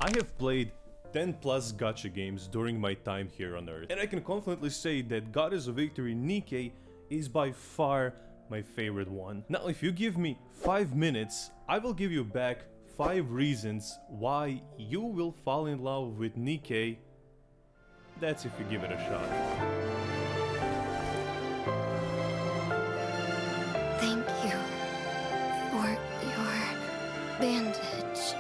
I have played 10 plus gacha games during my time here on Earth, and I can confidently say that Goddess of Victory Nikke is by far my favorite one. Now, if you give me 5 minutes, I will give you back 5 reasons why you will fall in love with Nikke. That's if you give it a shot. Thank you for your bandage.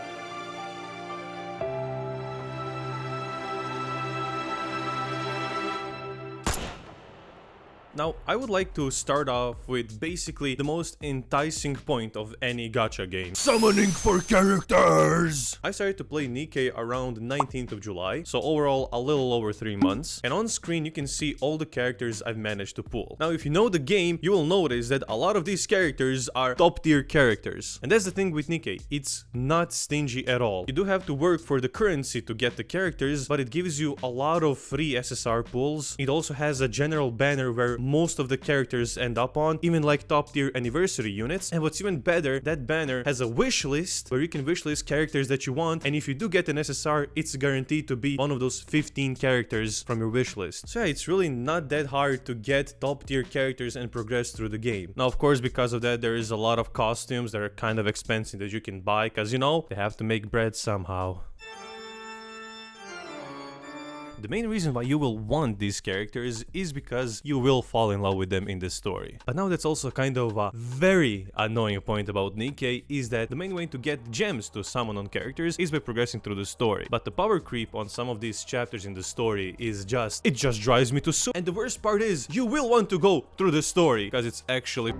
Now, I would like to start off with basically the most enticing point of any gacha game. Summoning for characters! I started to play Nikke around 19th of July, so overall a little over 3 months. And on screen you can see all the characters I've managed to pull. Now, if you know the game, you will notice that a lot of these characters are top tier characters. And that's the thing with Nikke, it's not stingy at all. You do have to work for the currency to get the characters, but it gives you a lot of free SSR pulls. It also has a general banner where most of the characters end up on, even like top tier anniversary units. And what's even better, that banner has a wish list where you can wish list characters that you want, and if you do get an SSR, it's guaranteed to be one of those 15 characters from your wish list. So yeah, it's really not that hard to get top tier characters and progress through the game. Now, of course, because of that, there is a lot of costumes that are kind of expensive that you can buy, because you know, they have to make bread somehow. The main reason why you will want these characters is because you will fall in love with them in the story. But now that's also kind of a very annoying point about Nikke, is that the main way to get gems to summon on characters is by progressing through the story. But the power creep on some of these chapters in the story is it just drives me to soup. And the worst part is, you will want to go through the story, because it's actually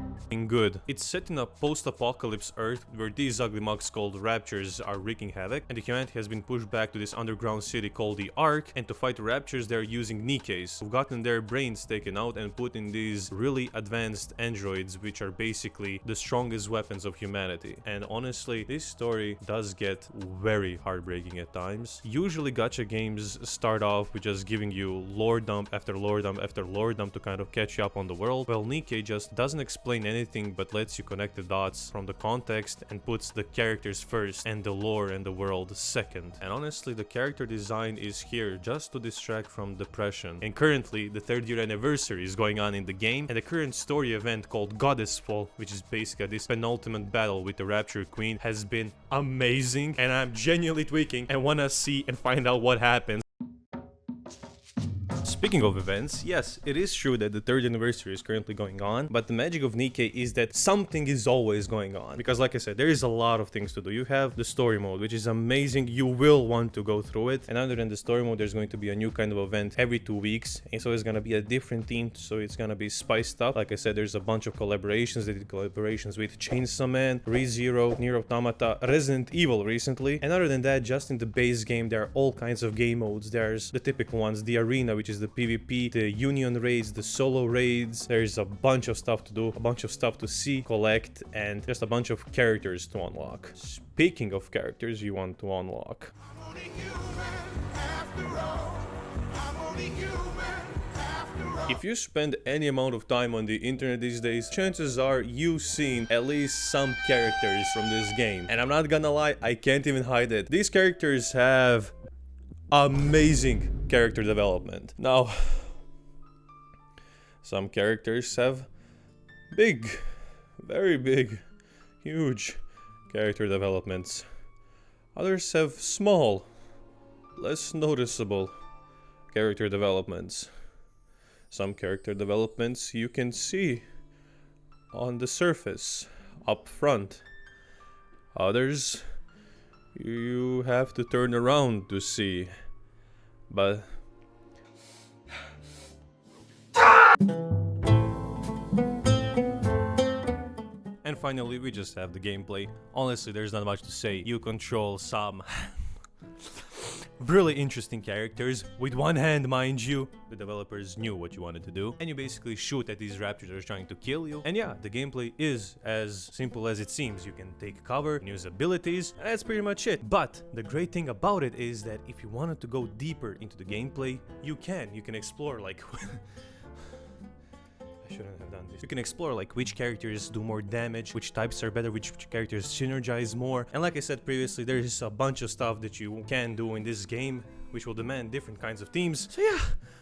good. It's set in a post-apocalypse Earth where these ugly mugs called Raptures are wreaking havoc, and the humanity has been pushed back to this underground city called the Ark, and to fight the Raptures they're using Nikkes, who've gotten their brains taken out and put in these really advanced androids, which are basically the strongest weapons of humanity. And honestly, this story does get very heartbreaking at times. Usually gacha games start off with just giving you lore dump after lore dump after lore dump to kind of catch you up on the world. Well, Nikke just doesn't explain anything but lets you connect the dots from the context and puts the characters first and the lore and the world second. And honestly, the character design is here just to distract from depression. And currently, the 3rd year anniversary is going on in the game, and the current story event called Goddess Fall, which is basically this penultimate battle with the Rapture Queen, has been amazing, and I'm genuinely tweaking and wanna see and find out what happens. Speaking of events, yes, it is true that the 3rd anniversary is currently going on, but the magic of Nikke is that something is always going on. Because like I said, there is a lot of things to do. You have the story mode, which is amazing. You will want to go through it. And other than the story mode, there's going to be a new kind of event every 2 weeks. And so it's going to be a different theme, so it's going to be spiced up. Like I said, there's a bunch of collaborations. They did collaborations with Chainsaw Man, ReZero, Nier Automata, Resident Evil recently. And other than that, just in the base game, there are all kinds of game modes. There's the typical ones, the arena, which is the PvP, the union raids, the solo raids. There's a bunch of stuff to do, a bunch of stuff to see, collect, and just a bunch of characters to unlock. Speaking of characters you want to unlock, if you spend any amount of time on the internet these days, chances are you've seen at least some characters from this game. And I'm not gonna lie, I can't even hide it. These characters have amazing character development. Now, some characters have big, very big, huge character developments. Others have small, less noticeable character developments. Some character developments you can see on the surface, up front. Others you have to turn around to see. But and finally, we just have the gameplay. Honestly, there's not much to say. You control some really interesting characters. With one hand, mind you, the developers knew what you wanted to do, and you basically shoot at these raptors that are trying to kill you. And yeah, the gameplay is as simple as it seems. You can take cover and use abilities, and that's pretty much it. But the great thing about it is that if you wanted to go deeper into the gameplay, you can explore like I shouldn't have done this. You can explore like which characters do more damage, which types are better, which characters synergize more. And like I said previously, there is a bunch of stuff that you can do in this game which will demand different kinds of teams. So yeah,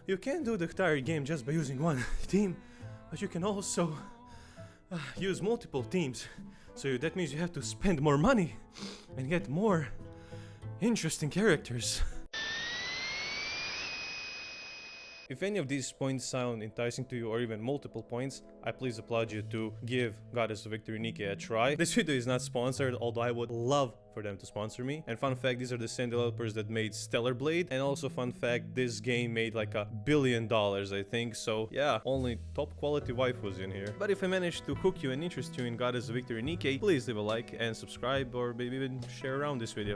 you can do the entire game just by using one team, but you can also use multiple teams. So that means you have to spend more money and get more interesting characters. If any of these points sound enticing to you, or even multiple points, I please applaud you to give Goddess of Victory Nikke a try. This video is not sponsored, although I would love for them to sponsor me. And fun fact, these are the same developers that made Stellar Blade. And also fun fact, this game made like $1 billion, I think. So yeah, only top quality waifus in here. But if I managed to hook you and interest you in Goddess of Victory Nikke, please leave a like and subscribe, or maybe even share around this video.